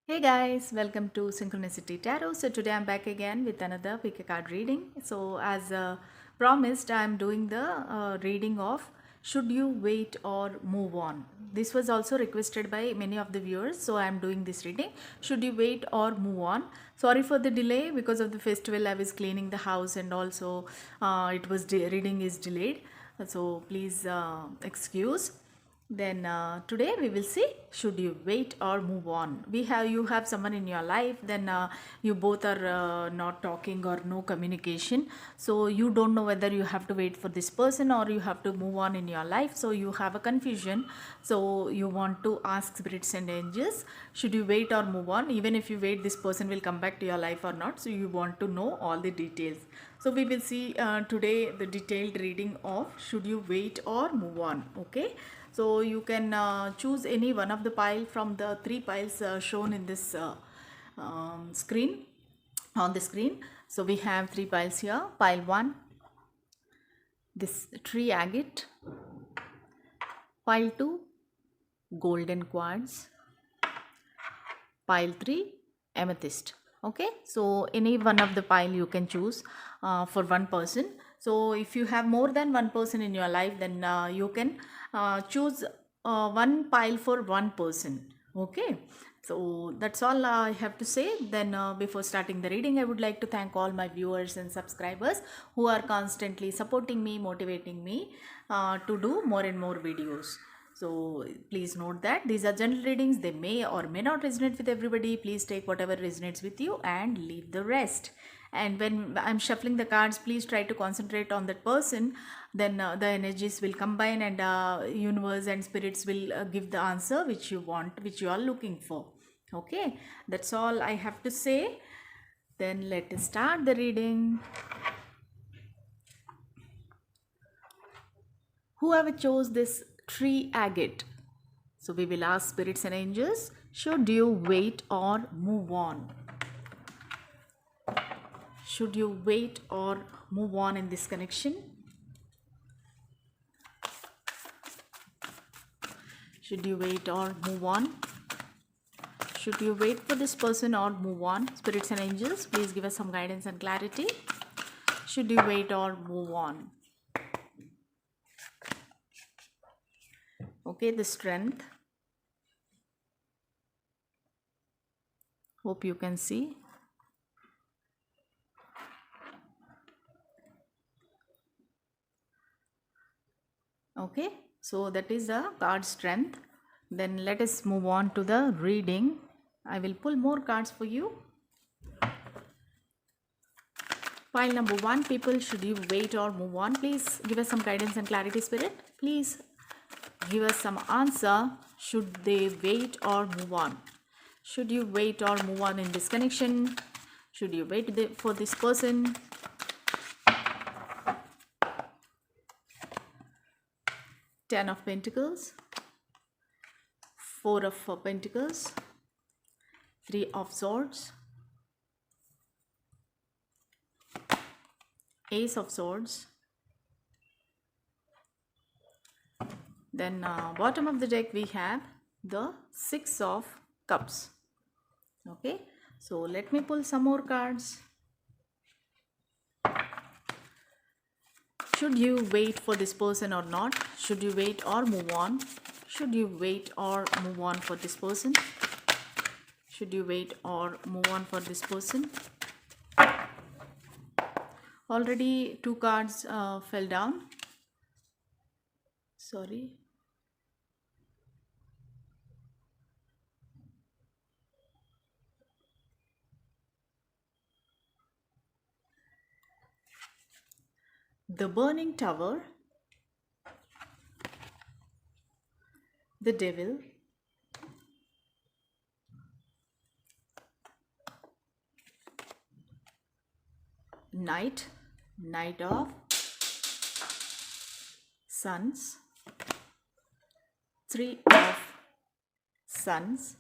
Hey guys, welcome to Synchronicity Tarot. So today I'm back again with another pick a card reading. So as promised, I'm doing the reading of Should You Wait or Move On. This was also requested by many of the viewers, so I'm doing this reading. Should you wait or move on? Sorry for the delay because of the festival. I was cleaning the house and also reading is delayed. So please excuse. Then today we will see should you wait or move on. You have someone in your life, then you both are not talking or no communication, so you don't know whether you have to wait for this person or you have to move on in your life, so you have a confusion. So you want to ask spirits and angels, should you wait or move on? Even if you wait, this person will come back to your life or not, so you want to know all the details. So we will see today the detailed reading of should you wait or move on. Okay, so you can choose any one of the pile from the three piles shown in this screen, on the screen. So we have three piles here. Pile 1, this tree agate. Pile 2, golden quartz. Pile 3, amethyst. Okay, so any one of the pile you can choose for one person. So if you have more than one person in your life, then you can choose one pile for one person. Okay, so that's all I have to say. Then before starting the reading, I would like to thank all my viewers and subscribers who are constantly supporting me, motivating me to do more and more videos. So please note that these are general readings. They may or may not resonate with everybody. Please take whatever resonates with you and leave the rest. And when I'm shuffling the cards, please try to concentrate on that person. Then the energies will combine and universe and spirits will give the answer which you want, which you are looking for. Okay, that's all I have to say. Then let us start the reading. Whoever chose this tree agate, so we will ask spirits and angels, should you wait or move on? Should you wait or move on in this connection? Should you wait or move on? Should you wait for this person or move on? Spirits and angels, please give us some guidance and clarity. Should you wait or move on? Okay, the strength. Hope you can see. Okay, so that is the card strength. Then let us move on to the reading. I will pull more cards for you. Pile number 1, people, should you wait or move on? Please give us some guidance and clarity, spirit. Please give us some answer. Should they wait or move on? Should you wait or move on in this connection? Should you wait for this person? Ten of Pentacles, Four of Pentacles, Three of Swords, Ace of Swords. Then bottom of the deck we have the Six of Cups. Okay, so let me pull some more cards. Should you wait for this person or not? Should you wait or move on? Should you wait or move on for this person? Should you wait or move on for this person? Already two cards fell down. Sorry. The Burning Tower, the Devil, Knight, Knight of Sons, Three of Sons.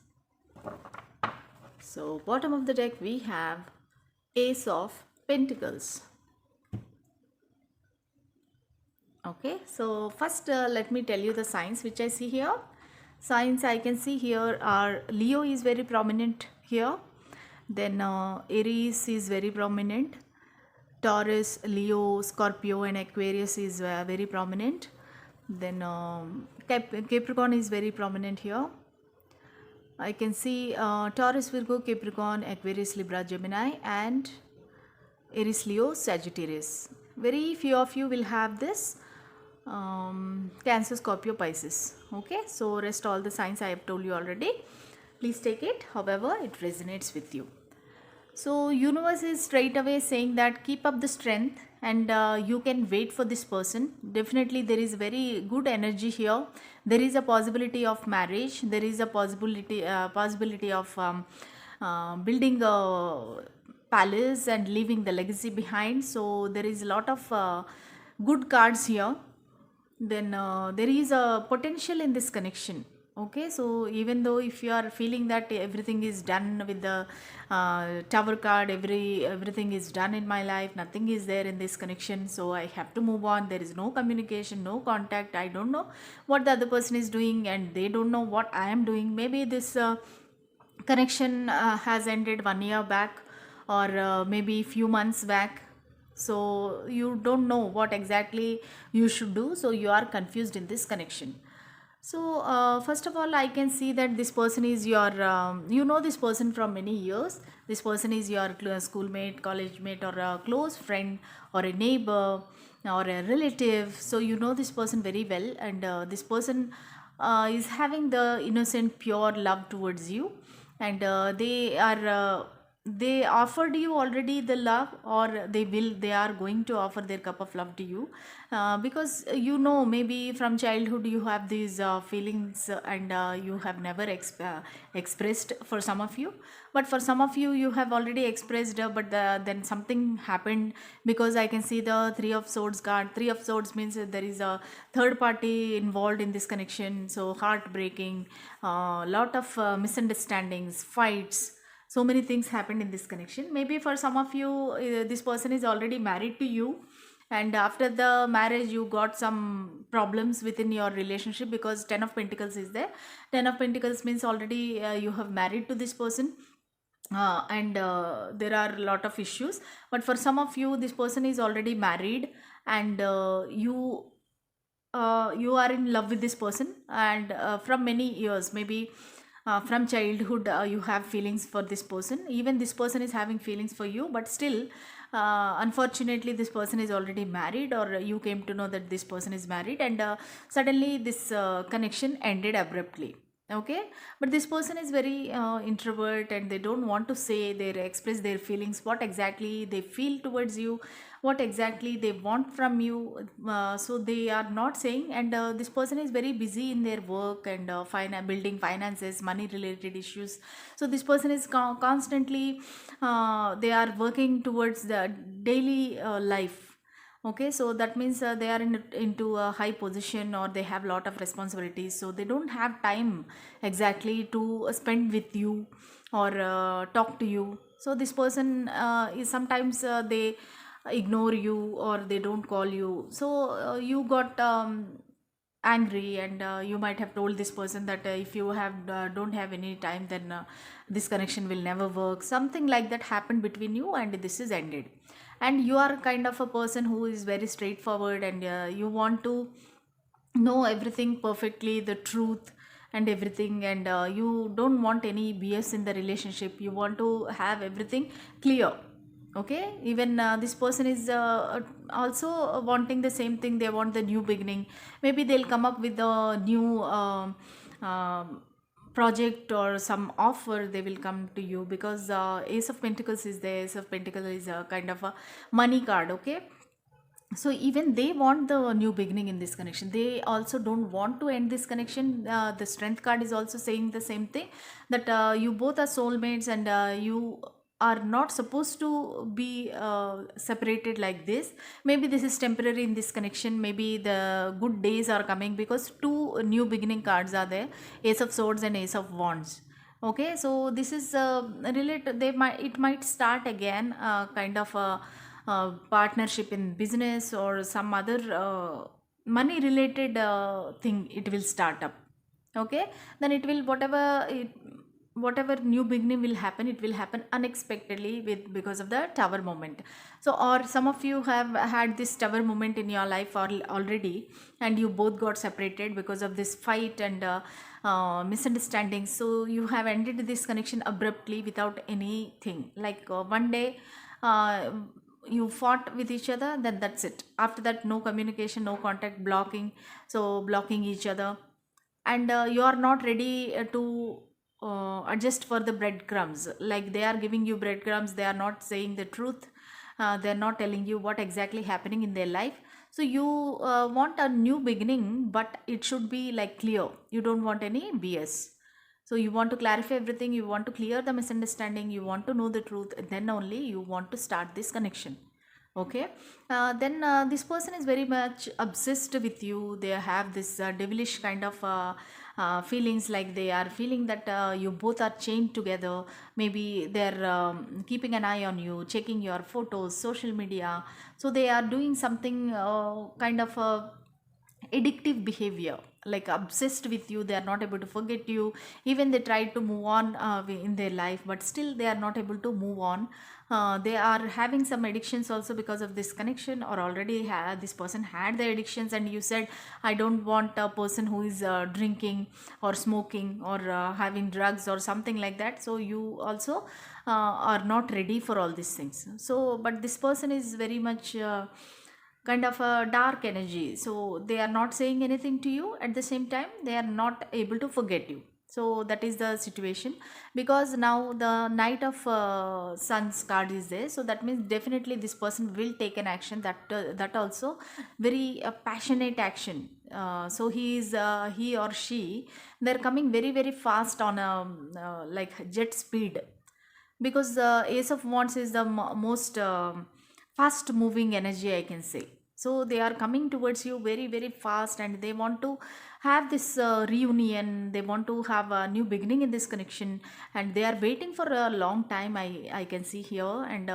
So bottom of the deck we have Ace of Pentacles. Okay, so first let me tell you the signs which I see here. Signs I can see here are Leo is very prominent here, then Aries is very prominent, Taurus, Leo, Scorpio, and Aquarius is very prominent. Then Capricorn is very prominent here. I can see Taurus, Virgo, Capricorn, Aquarius, Libra, Gemini, and Aries, Leo, Sagittarius. Very few of you will have this. Cancer, Scorpio, Pisces. Okay, so rest all the signs I have told you already. Please take it however it resonates with you. So universe is straight away saying that keep up the strength, and you can wait for this person. Definitely there is very good energy here. There is a possibility of marriage. There is a possibility of building a palace and leaving the legacy behind. So there is a lot of good cards here. Then there is a potential in this connection. Okay, so even though if you are feeling that everything is done with the tower card, everything is done in my life, nothing is there in this connection, so I have to move on, there is no communication, no contact, I don't know what the other person is doing and they don't know what I am doing. Maybe this connection has ended 1 year back, or maybe few months back, so you don't know what exactly you should do, so you are confused in this connection. So first of all I can see that this person is your you know this person from many years. This person is your schoolmate, college mate, or a close friend, or a neighbor, or a relative. So you know this person very well, and this person is having the innocent pure love towards you, and they offered you already the love, or they are going to offer their cup of love to you, because you know maybe from childhood you have these feelings, and you have never expressed for some of you, but for some of you you have already expressed, but then something happened, because I can see the Three of Swords card. Three of Swords means that there is a third party involved in this connection, so heartbreaking, lot of misunderstandings, fights, so many things happened in this connection. Maybe for some of you this person is already married to you, and after the marriage you got some problems within your relationship, because Ten of Pentacles is there. Ten of Pentacles means already you have married to this person, and there are a lot of issues. But for some of you this person is already married, and you are in love with this person, and from many years, maybe from childhood, you have feelings for this person. Even this person is having feelings for you, but still unfortunately this person is already married, or you came to know that this person is married, and suddenly this connection ended abruptly. Okay, but this person is very introvert, and they don't want to say, they express their feelings, what exactly they feel towards you, what exactly they want from you, so they are not saying. And this person is very busy in their work, and building finances, money related issues. So this person is constantly they are working towards the daily life. Okay, so that means they are into a high position, or they have lot of responsibilities, so they don't have time exactly to spend with you, or talk to you. So this person is sometimes they ignore you, or they don't call you. So you got angry, and you might have told this person that if you have don't have any time, then this connection will never work. Something like that happened between you, and this is ended. And you are kind of a person who is very straightforward, and you want to know everything perfectly, the truth and everything, and you don't want any BS in the relationship. You want to have everything clear. Okay, even this person is also wanting the same thing. They want the new beginning. Maybe they'll come up with a new project, or some offer they will come to you, because Ace of Pentacles is there. Ace of Pentacles is a kind of a money card. Okay, so even they want the new beginning in this connection. They also don't want to end this connection. The Strength card is also saying the same thing, that you both are soulmates, and you are not supposed to be separated like this. Maybe this is temporary in this connection. Maybe the good days are coming, because two new beginning cards are there, Ace of Swords and Ace of Wands. Okay, so this is related. It might start again, kind of a partnership in business, or some other money related thing, it will start up. Okay, then it will, whatever new beginning will happen, it will happen unexpectedly with because of the tower moment. So, or some of you have had this tower moment in your life already, and you both got separated because of this fight and misunderstanding. So you have ended this connection abruptly without anything, like one day uh, you fought with each other, then that's it. After that, no communication, no contact, blocking, so blocking each other. And you are not ready to adjust for the breadcrumbs, like they are giving you breadcrumbs, they are not saying the truth, they're not telling you what exactly happening in their life. So you want a new beginning, but it should be like clear. You don't want any BS. So you want to clarify everything, you want to clear the misunderstanding, you want to know the truth, then only you want to start this connection. Okay, then this person is very much obsessed with you. They have this devilish kind of feelings, like they are feeling that you both are chained together. Maybe they're keeping an eye on you, checking your photos, social media. So they are doing something kind of addictive behavior, like obsessed with you. They are not able to forget you. Even they try to move on in their life, but still they are not able to move on. They are having some addictions also because of this connection, or already this person had the addictions, and you said, I don't want a person who is drinking or smoking or having drugs or something like that. So you also are not ready for all these things. So but this person is very much kind of a dark energy, so they are not saying anything to you. At the same time, they are not able to forget you. So that is the situation, because now the Knight of Suns card is there. So that means definitely this person will take an action, that also very passionate action. So he or she, they're coming very very fast on a like jet speed, because the Ace of Wands is the most fast moving energy, I can say. So they are coming towards you very very fast, and they want to have this reunion. They want to have a new beginning in this connection, and they are waiting for a long time, I can see here. And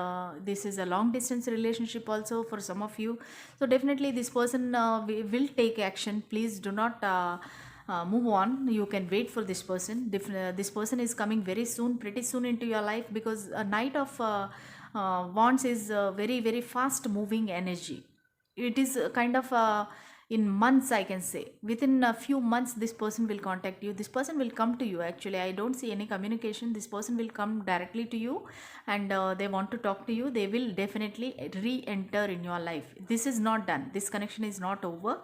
this is a long distance relationship also for some of you. So definitely this person will take action. Please do not move on. You can wait for this person. This person is coming very soon, pretty soon into your life, because a Knight of Wands is very very fast moving energy. It is kind of in months, I can say. Within a few months this person will contact you. This person will come to you. Actually, I don't see any communication. This person will come directly to you, and they want to talk to you. They will definitely re-enter in your life. This is not done. This connection is not over.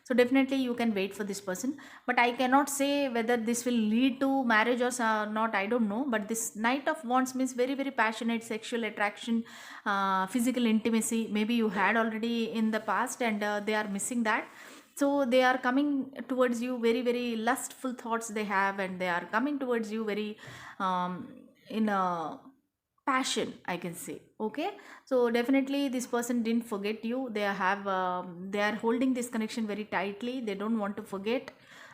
So definitely you can wait for this person, but I cannot say whether this will lead to marriage or not, I don't know. But this Knight of Wands means very very passionate sexual attraction, physical intimacy. Maybe you had already in the past, and they are missing that. So they are coming towards you, very very lustful thoughts they have, and they are coming towards you very in a passion, I can say. Okay, so definitely this person didn't forget you. They are holding this connection very tightly. They don't want to forget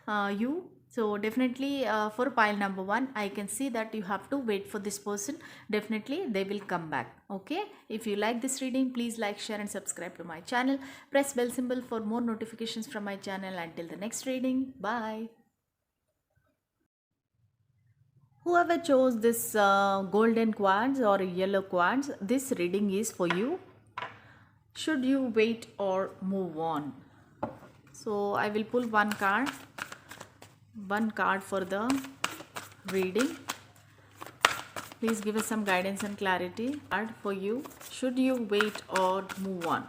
you. So definitely for pile number 1, I can see that you have to wait for this person. Definitely they will come back. Okay, if you like this reading, please like, share and subscribe to my channel. Press bell symbol for more notifications from my channel. Until the next reading, bye. Whoever chose this golden quartz or yellow quartz, this reading is for you. Should you wait or move on? So I will pull one card for the reading. Please give us some guidance and clarity. Card for you. Should you wait or move on?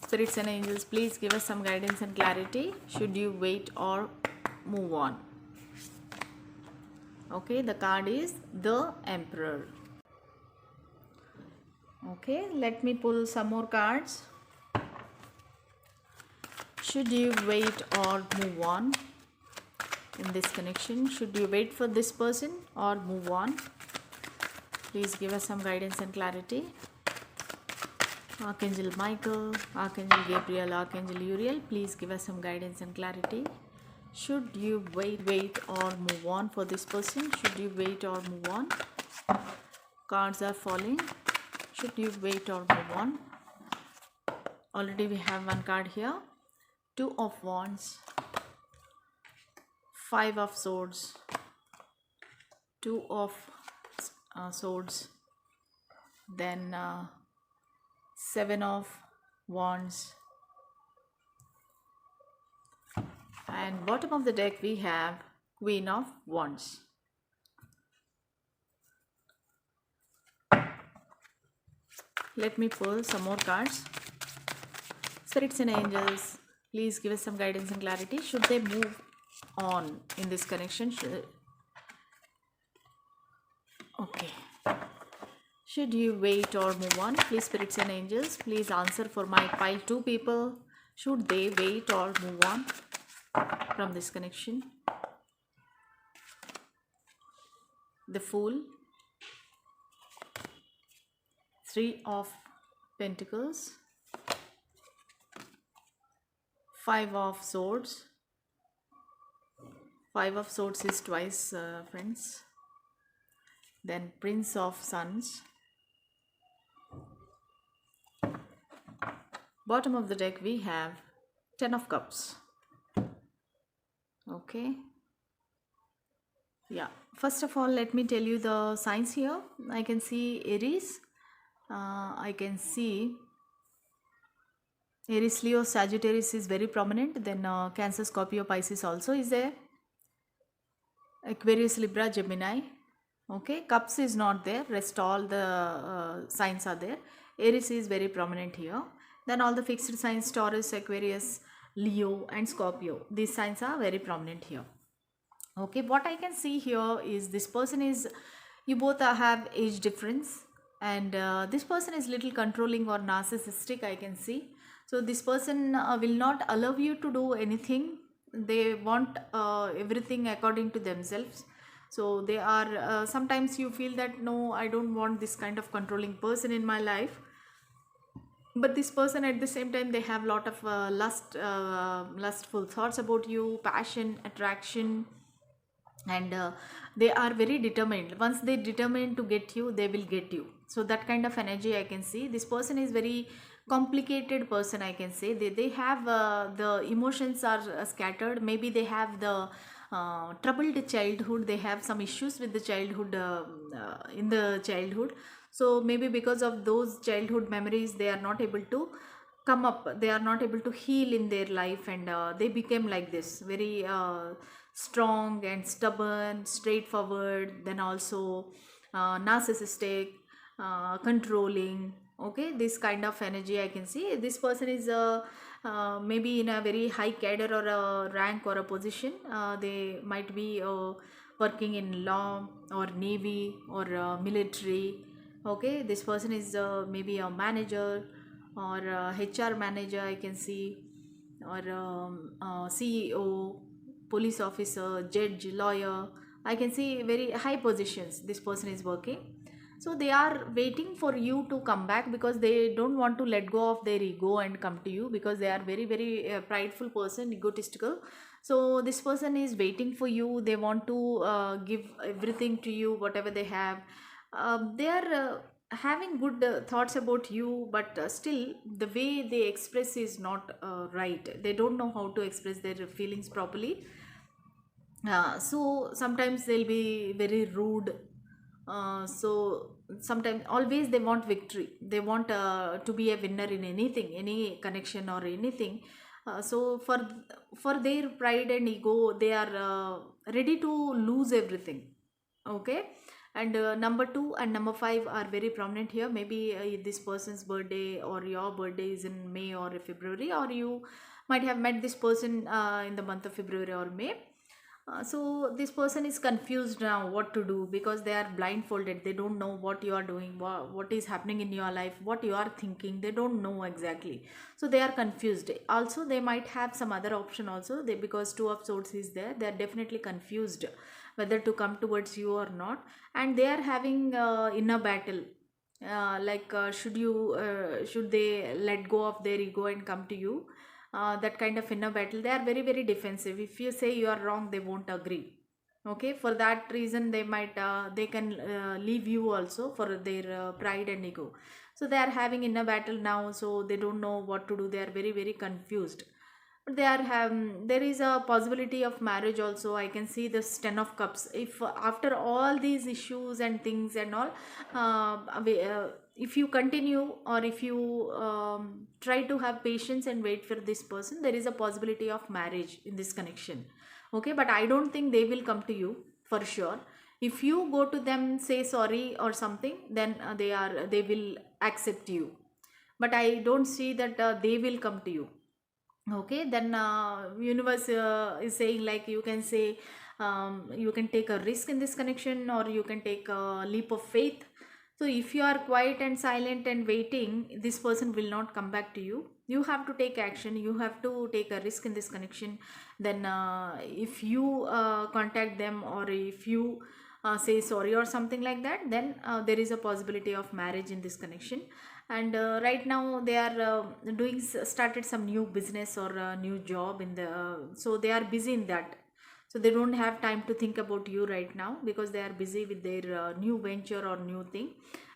Spirits and angels, please give us some guidance and clarity. Should you wait or move on? Okay, the card is the Emperor. Okay, let me pull some more cards. Should you wait or move on in this connection? Should you wait for this person or move on? Please give us some guidance and clarity. Archangel Michael, Archangel Gabriel, Archangel Uriel, please give us some guidance and clarity. Should you wait or move on for this person? Should you wait or move on? Cards are falling. Should you wait or move on? Already we have one card here. Two of Wands, Five of Swords, Two of Swords, then Seven of Wands, and bottom of the deck we have Queen of Wands. Let me pull some more cards. Spirits and angels, please give us some guidance and clarity. Should they move on in this connection? Okay. Should you wait or move on? Please, spirits and angels, please answer for my pile 2 people. Should they wait or move on from this connection? The Fool, Three of Pentacles, Five of Swords. Five of Swords is twice, friends. Then Prince of Suns. Bottom of the deck we have Ten of Cups. Okay. Yeah. First of all, let me tell you the signs here. I can see Aries. I can see Aries, Leo, Sagittarius is very prominent. Then Cancer, Scorpio, Pisces also is there. Aquarius, Libra, Gemini. Okay, Cups is not there. Rest all the signs are there. Aries is very prominent here. Then all the fixed signs, Taurus, Aquarius, Leo and Scorpio. These signs are very prominent here. Okay, what I can see here is this person is, you both have age difference, and this person is little controlling or narcissistic, I can see. So this person will not allow you to do anything. They want everything according to themselves. So they are sometimes you feel that no, I don't want this kind of controlling person in my life. But this person at the same time, they have lot of lustful thoughts about you, passion, attraction, and they are very determined. Once they determine to get you, they will get you. So that kind of energy I can see. This person is very complicated person, I can say. They have the emotions are scattered. Maybe they have the troubled childhood. They have some issues with the childhood, in the childhood. So maybe because of those childhood memories, they are not able to come up, they are not able to heal in their life, and they became like this, very strong and stubborn, straightforward, then also narcissistic, controlling. Okay, this kind of energy I can see. This person is maybe in a very high cadre or a rank or a position. They might be working in law or navy or military. Okay, this person is maybe a manager or HR manager, I can see, or CEO, police officer, judge, lawyer. I can see very high positions this person is working. So they are waiting for you to come back, because they don't want to let go of their ego and come to you, because they are very very prideful person, egotistical. So this person is waiting for you. They want to give everything to you, whatever they have. They are having good thoughts about you, but still the way they express is not right. They don't know how to express their feelings properly. So sometimes they'll be very rude. So sometimes, always they want victory. They want to be a winner in anything, any connection or anything. So for their pride and ego, they are ready to lose everything. Okay, and number 2 and number 5 are very prominent here. Maybe this person's birthday or your birthday is in May or February, or you might have met this person in the month of February or May. So this person is confused now what to do, because they are blindfolded. They don't know what you are doing, what is happening in your life, what you are thinking. They don't know exactly. So they are confused. Also they might have some other option also. They, because 2 of Swords is there, they are definitely confused whether to come towards you or not. And they are having inner battle, should they let go of their ego and come to you. That kind of inner battle. They are very very defensive. If you say you are wrong, they won't agree. Okay, for that reason they might they can leave you also for their pride and ego. So they are having inner battle now. So they don't know what to do. They are very very confused. They are there is a possibility of marriage also. I can see this 10 of cups. If after all these issues and things and all, if you continue, or if you try to have patience and wait for this person, there is a possibility of marriage in this connection. Okay, but I don't think they will come to you for sure. If you go to them, say sorry or something, then they will accept you, but I don't see that they will come to you. Okay, then universe is saying, like, you can say, you can take a risk in this connection, or you can take a leap of faith. So if you are quiet and silent and waiting, this person will not come back to you. You have to take action, you have to take a risk in this connection. Then if you contact them, or if you say sorry or something like that, then there is a possibility of marriage in this connection. And right now they are started some new business or a new job in the so they are busy in that. So they don't have time to think about you right now, because they are busy with their new venture or new thing.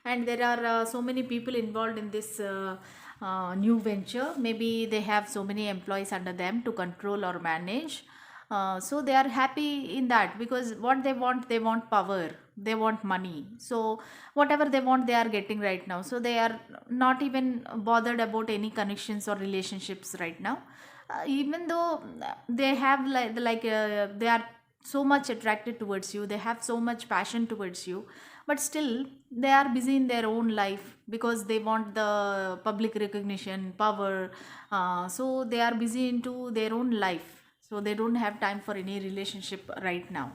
And there are so many people involved in this new venture. Maybe they have so many employees under them to control or manage. So they are happy in that, because what they want power, they want money. So whatever they want, they are getting right now. So they are not even bothered about any connections or relationships right now. Even though they have they are so much attracted towards you, they have so much passion towards you, but still they are busy in their own life, because they want the public recognition, power. So they are busy into their own life, so they don't have time for any relationship right now.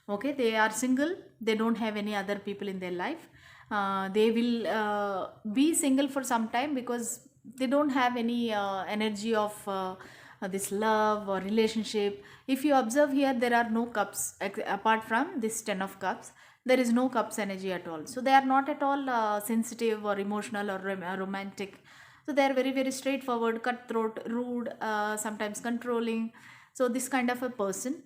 Okay, they are single, they don't have any other people in their life. They will be single for some time, because they don't have any energy of this love or relationship. If you observe here, there are no cups apart from this 10 of cups. There is no cups energy at all, so they are not at all sensitive or emotional or romantic. So they are very, very straightforward, cutthroat, rude, sometimes controlling. So this kind of a person.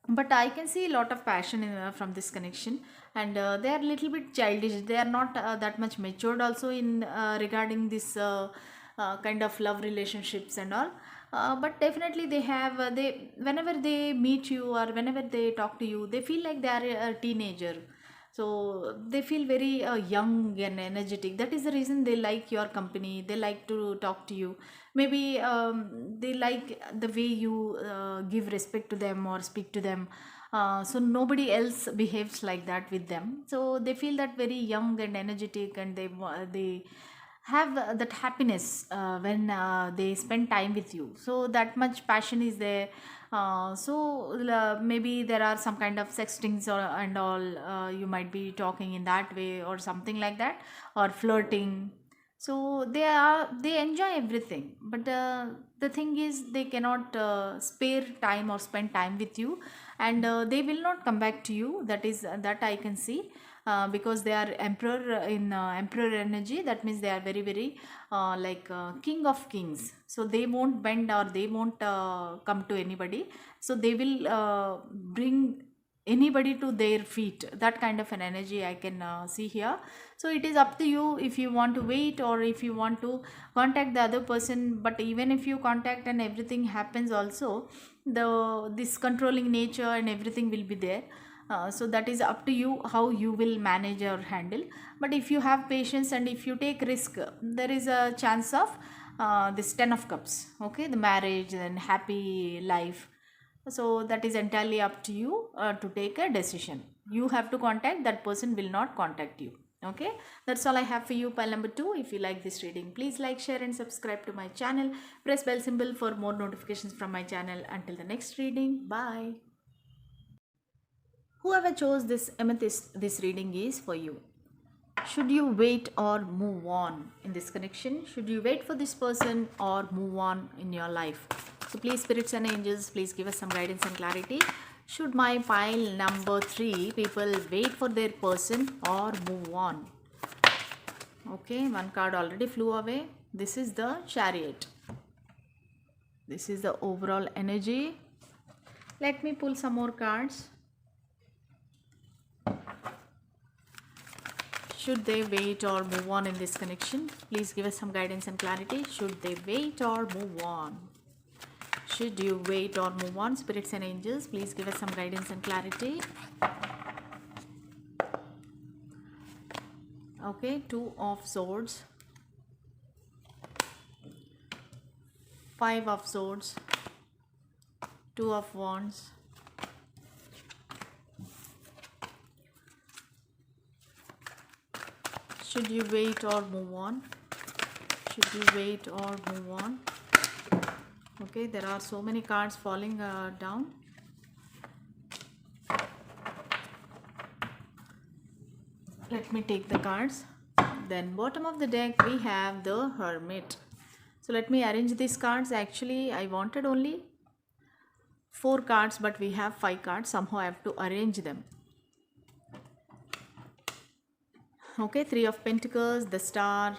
But I can see a lot of passion from this connection. And they are little bit childish, they are not that much matured also in regarding this kind of love relationships and all. But definitely they have they whenever they meet you, or whenever they talk to you, they feel like they are a teenager. So they feel very young and energetic. That is the reason they like your company, they like to talk to you. Maybe they like the way you give respect to them or speak to them. So nobody else behaves like that with them, so they feel that very young and energetic, and they have that happiness when they spend time with you. So that much passion is there. Maybe there are some kind of sextings or and all, you might be talking in that way or something like that, or flirting. So they enjoy everything, but the thing is, they cannot spare time or spend time with you. And they will not come back to you, that I can see. Because they are emperor in emperor energy. That means they are very, very king of kings. So they won't bend, or they won't come to anybody. So they will bring anybody to their feet. That kind of an energy I can see here. So it is up to you if you want to wait, or if you want to contact the other person. But even if you contact and everything happens also, this controlling nature and everything will be there. So that is up to you how you will manage or handle. But if you have patience and if you take risk, there is a chance of this 10 of cups. Okay, the marriage and happy life. So that is entirely up to you to take a decision. You have to contact, that person will not contact you. Okay, that's all I have for you, pile number 2. If you like this reading, please like, share and subscribe to my channel. Press bell symbol for more notifications from my channel. Until the next reading, bye. Whoever chose this amethyst, this reading is for you. Should you wait or move on in this connection? Should you wait for this person or move on in your life? So please, spirits and angels, please give us some guidance and clarity. Should my pile number 3 people wait for their person or move on? Okay, one card already flew away. This is the Chariot. This is the overall energy. Let me pull some more cards. Should they wait or move on in this connection? Please give us some guidance and clarity. Should they wait or move on? Should you wait or move on? Spirits and angels, please give us some guidance and clarity. Okay, Two of Swords, Five of Swords, Two of Wands, should you wait or move on? Should you wait or move on? Okay, there are so many cards falling down. Let me take the cards. Then bottom of the deck we have the Hermit. So let me arrange these cards. Actually I wanted only 4 cards, but we have 5 cards. Somehow I have to arrange them. Okay, Three of Pentacles, the Star,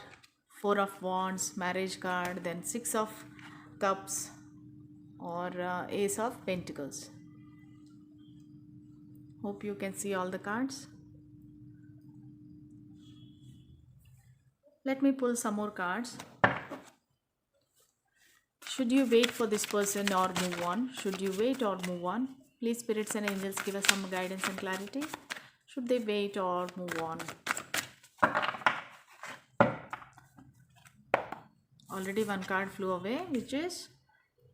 Four of Wands, Marriage card, then Six of Cups or Ace of Pentacles. Hope you can see all the cards. Let me pull some more cards. Should you wait for this person or move on? Should you wait or move on? Please, spirits and angels, give us some guidance and clarity. Should they wait or move on? Already one card flew away, which is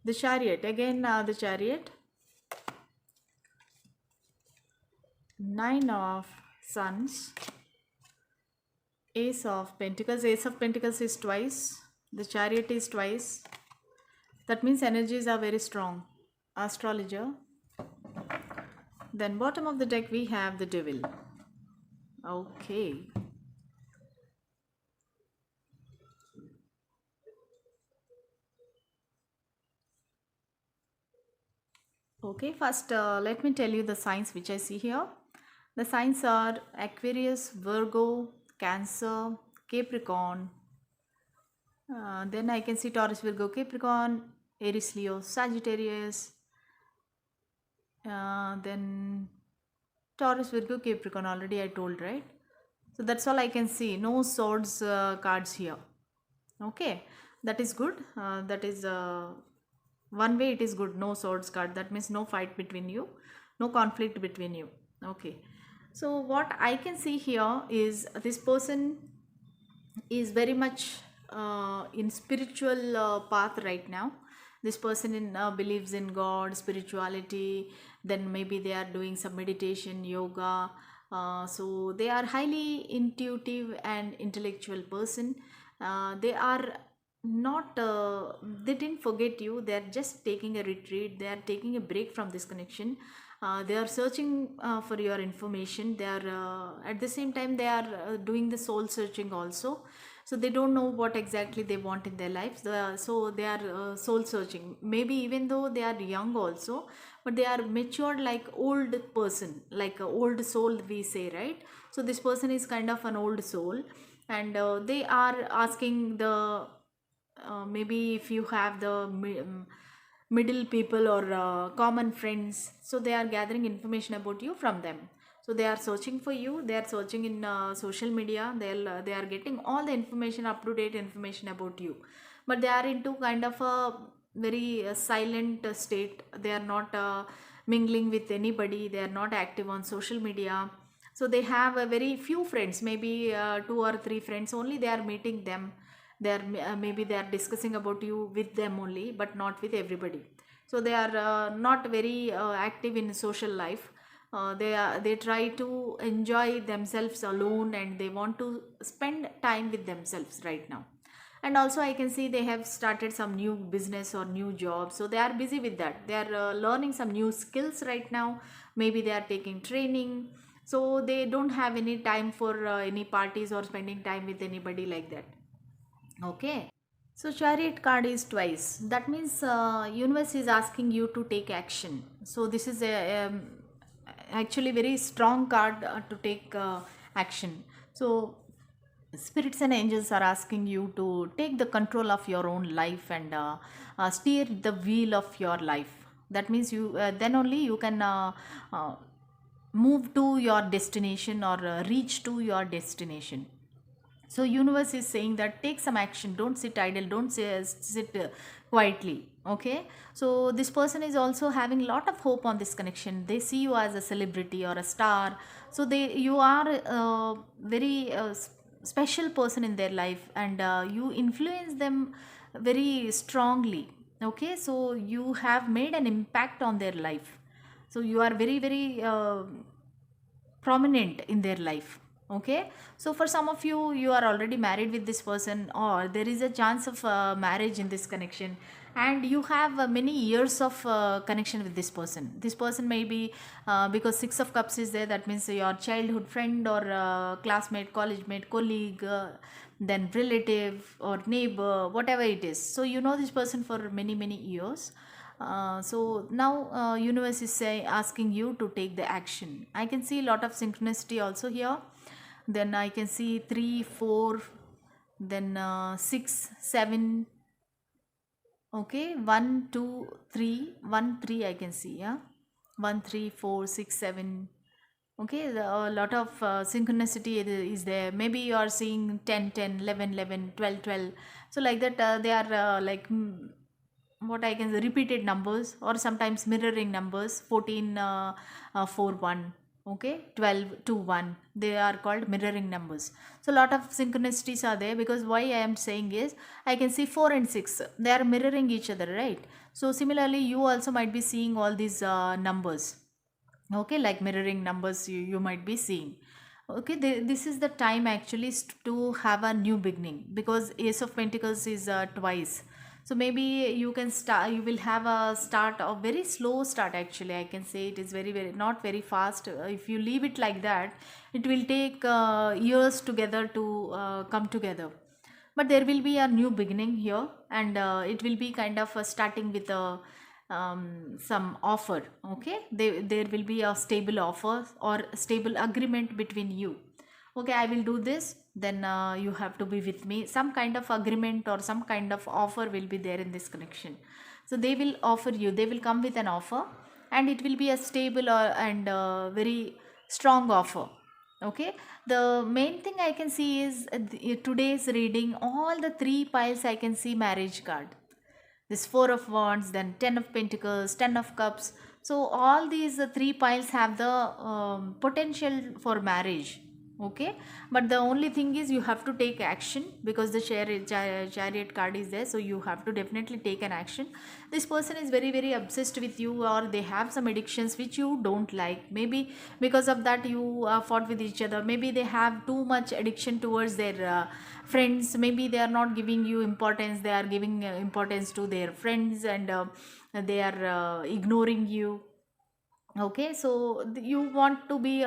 the Chariot. Again, the Chariot. Nine of Sons. Ace of Pentacles. Ace of Pentacles is twice. The Chariot is twice. That means energies are very strong. Astrologer. Then bottom of the deck we have the Devil. Okay. Okay, first let me tell you the signs which I see here. The signs are Aquarius, Virgo, Cancer, Capricorn. Then I can see Taurus, Virgo, Capricorn, Aries, Leo, Sagittarius. Then Taurus, Virgo, Capricorn, already I told, right? So that's all I can see. No swords cards here. Okay, that is good. That is one way it is good. No swords card. That means no fight between you, no conflict between you. Okay. So what I can see here is this person is very much in spiritual path right now. This person believes in God, spirituality. Then maybe they are doing some meditation, yoga. So they are highly intuitive and intellectual person. They are not they didn't forget you. They are just taking a retreat. They are taking a break from this connection. They are searching for your information. They are at the same time they are doing the soul searching also. So they don't know what exactly they want in their lives. So they are soul searching. Maybe even though they are young also, but they are matured like old person, like a old soul we say, right? So this person is kind of an old soul, and they are asking the maybe if you have the middle people or common friends, so they are gathering information about you from them. So they are searching for you. They are searching in social media. They are getting all the information, up to date information about you, but they are into kind of a very silent state. They are not mingling with anybody. They are not active on social media. So they have a very few friends, maybe 2 or 3 friends only. They are meeting them. They are maybe they are discussing about you with them only, but not with everybody. So they are not very active in social life. They try to enjoy themselves alone, and they want to spend time with themselves right now. And also I can see they have started some new business or new job, so they are busy with that. They are learning some new skills right now. Maybe they are taking training, so they don't have any time for any parties or spending time with anybody like that. Okay. So Chariot card is twice. That means universe is asking you to take action. So this is a actually very strong card to take action. So spirits and angels are asking you to take the control of your own life and steer the wheel of your life. That means you then only you can move to your destination or reach to your destination. So universe is saying that take some action, don't sit idle, don't sit quietly. Okay, so this person is also having a lot of hope on this connection. They see you as a celebrity or a star, so they you are a very special person in their life, and you influence them very strongly. Okay, so you have made an impact on their life, so you are very very prominent in their life. Okay, so for some of you, you are already married with this person, or there is a chance of marriage in this connection, and you have many years of connection with this person. This person may be because six of cups is there, that means your childhood friend or classmate, college mate, colleague, then relative or neighbor, whatever it is. So you know this person for many many years. So now universe is asking you to take the action. I can see a lot of synchronicity also here. Then I can see 3 4, then 6 7. Okay, 1 2 3, 1 3 I can see. Yeah, 1 3 4 6 7. Okay, a lot of synchronicity is there. Maybe you are seeing 10 10 11 11 12 12. So like that they are like what I can say, repeated numbers, or sometimes mirroring numbers. 14 4 1. Okay, 12 2 1, they are called mirroring numbers. So a lot of synchronicities are there, because why I am saying is I can see 4 and 6, they are mirroring each other, right? So similarly you also might be seeing all these numbers. Okay, like mirroring numbers you might be seeing. Okay, this is the time actually to have a new beginning, because ace of pentacles is twice. So maybe you can start, you will have a start, a very slow start. Actually I can say it is very very not very fast. If you leave it like that, it will take years together to come together. But there will be a new beginning here, and it will be kind of starting with a some offer. Okay, there will be a stable offer or stable agreement between you. Okay, I will do this, then you have to be with me. Some kind of agreement or some kind of offer will be there in this connection. So they will offer you, they will come with an offer, and it will be a stable and very strong offer. Okay, the main thing I can see is today's reading, all the three piles I can see marriage card. This four of wands, then 10 of pentacles, 10 of cups. So all these three piles have the potential for marriage. Okay, but the only thing is you have to take action, because the chariot card is there, so you have to definitely take an action. This person is very very obsessed with you, or they have some addictions which you don't like. Maybe because of that you fought with each other. Maybe they have too much addiction towards their friends. Maybe they are not giving you importance, they are giving importance to their friends, and they are ignoring you. Okay, so you want to be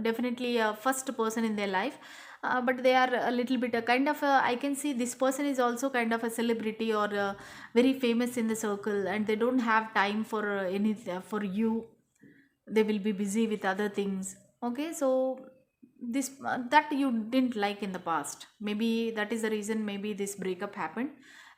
definitely a first person in their life, but they are a little bit a kind of I can see this person is also kind of a celebrity, or very famous in the circle, and they don't have time for any for you. They will be busy with other things. Okay, so this that you didn't like in the past, maybe that is the reason maybe this breakup happened.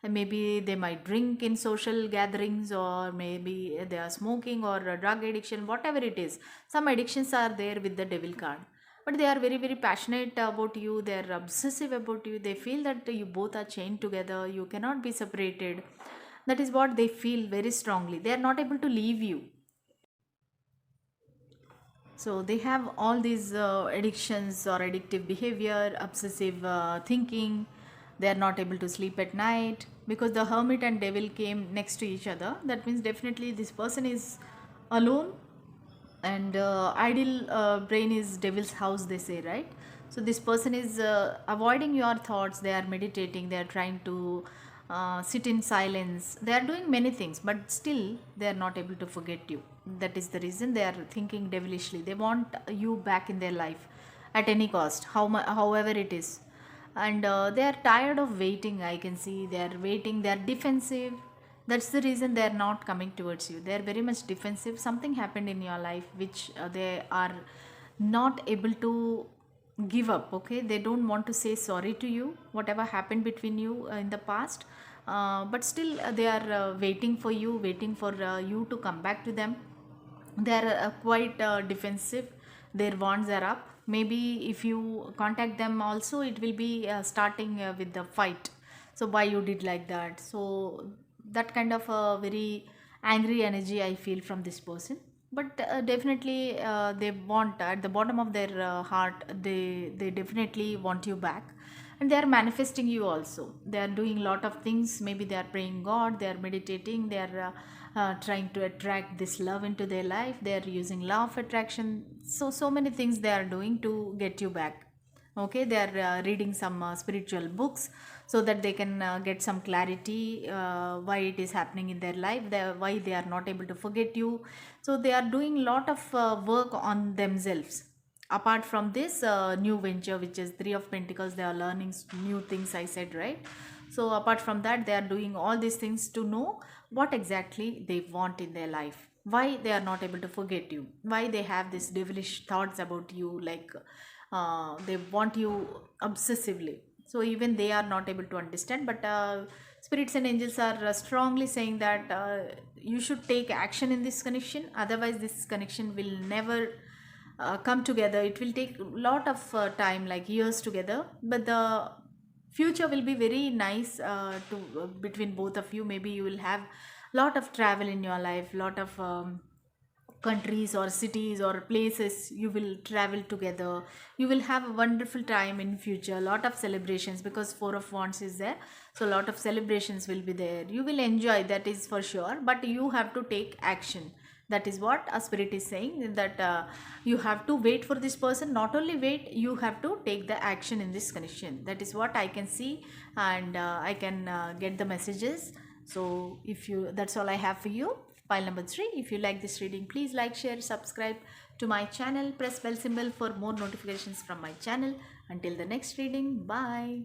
And maybe they might drink in social gatherings, or maybe they are smoking, or a drug addiction, whatever it is. Some addictions are there with the devil card, but they are very very passionate about you, they are obsessive about you, they feel that you both are chained together, you cannot be separated. That is what they feel very strongly, they are not able to leave you. So they have all these addictions or addictive behavior, obsessive thinking. They are not able to sleep at night, because the hermit and devil came next to each other. That means definitely this person is alone, and ideal brain is devil's house, they say, right? So this person is avoiding your thoughts, they are meditating, they are trying to sit in silence, they are doing many things, but still they are not able to forget you. That is the reason they are thinking devilishly, they want you back in their life at any cost, however it is. And they are tired of waiting, I can see they are waiting, they are defensive. That's the reason they are not coming towards you, they are very much defensive. Something happened in your life which they are not able to give up. Okay, they don't want to say sorry to you whatever happened between you in the past, but still they are waiting for you, waiting for you to come back to them. They are quite defensive, their wands are up. maybe if you contact them also, it will be starting with the fight. So why you did like that? So that kind of a very angry energy I feel from this person. But definitely they want, at the bottom of their heart, they definitely want you back, and they are manifesting you also. They are doing a lot of things. Maybe they are praying God, they are meditating, they are trying to attract this love into their life. They are using law of attraction. So many things they are doing to get you back. Okay, they are reading some spiritual books, so that they can get some clarity why it is happening in their life, why they are not able to forget you. So they are doing a lot of work on themselves. Apart from this new venture, which is Three of Pentacles, they are learning new things, I said, right? So apart from that, they are doing all these things to know what exactly they want in their life, why they are not able to forget you, why they have these devilish thoughts about you, like they want you obsessively. So even they are not able to understand, but spirits and angels are strongly saying that you should take action in this connection, otherwise this connection will never come together. It will take a lot of time, like years together, but the future will be very nice to between both of you. Maybe you will have lot of travel in your life, lot of countries or cities or places you will travel together. You will have a wonderful time in future, lot of celebrations, because Four of Wands is there. So lot of celebrations will be there, you will enjoy, that is for sure, but you have to take action. That is what a spirit is saying, that you have to wait for this person. Not only wait, you have to take the action in this connection. That is what I can see, and I can get the messages. So if you, that's all I have for you. Pile number 3. If you like this reading, please like, share, subscribe to my channel, press bell symbol for more notifications from my channel. Until the next reading, bye.